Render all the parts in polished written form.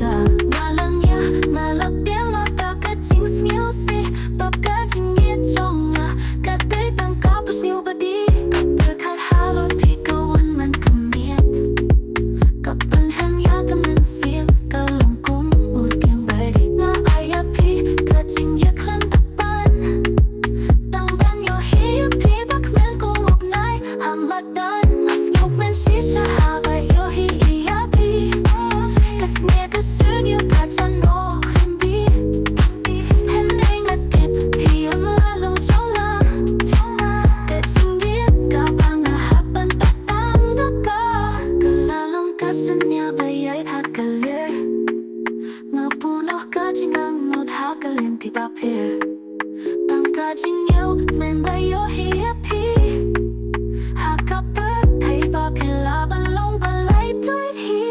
bisa. Ngalang ya, ngalap dia mata kacing sniusi. Bakajing ijonga, katay tangkap sniu badi. Kapag halo pikawan man kamiet. Kapal hem ya kaman sim, kalungkung uding badi. Nga ayapi, kacing yaklan tapan. Tangban yo hiyapi, bakmen kung upnay hamadan. Mas yukmen shisha habay yo hiyapi. Kasnya kasunyo kacan o himbi. Henay nagkip, piyang lalong jonga. Kacing diet ka pangahapan patangga ka. Kalalong kasanya bayay hakalir. Nga puno kacing ang mod hakalin ti papir. Tangkajing yo men bayo hiyapi. Hakapag tay papir laban long balay tuit hi.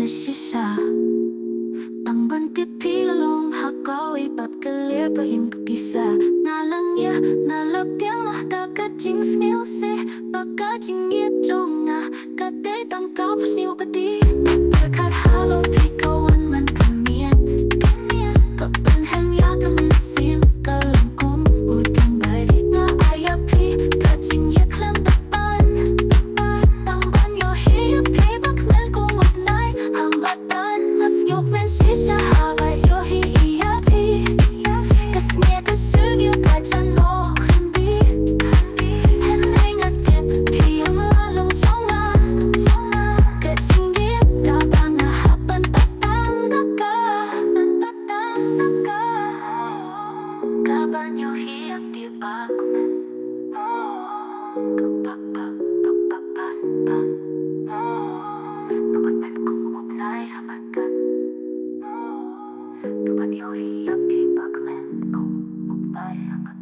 Shisha ang bantit pilalong hakaw ipap kalir pahin kapisa. Ngalang ya, nalap tiang mahda kacing sniusi. Bakajing ijonga, katay tangkap sniu pati. Berkat halo pikawan man kamiet. Kapal hem ya kaman sim, kalungkung uding badi. Nga ayapi, kacing yaklan tapan. Tangban yo hiyapi, bakmen kung upnay hambatan. Mas yukmen shisha habay yo hiyapi. Kasnya kasunyo kacan o himbi. Henay ngatip, piyang lalong jonga. Kacing diet ka pangahapan patangga ka. Kaban yo hiyapi bakmen. Kapagmen kung upnay hamadan. Kapag yo hiyapi bakmen kung upnay hamadan.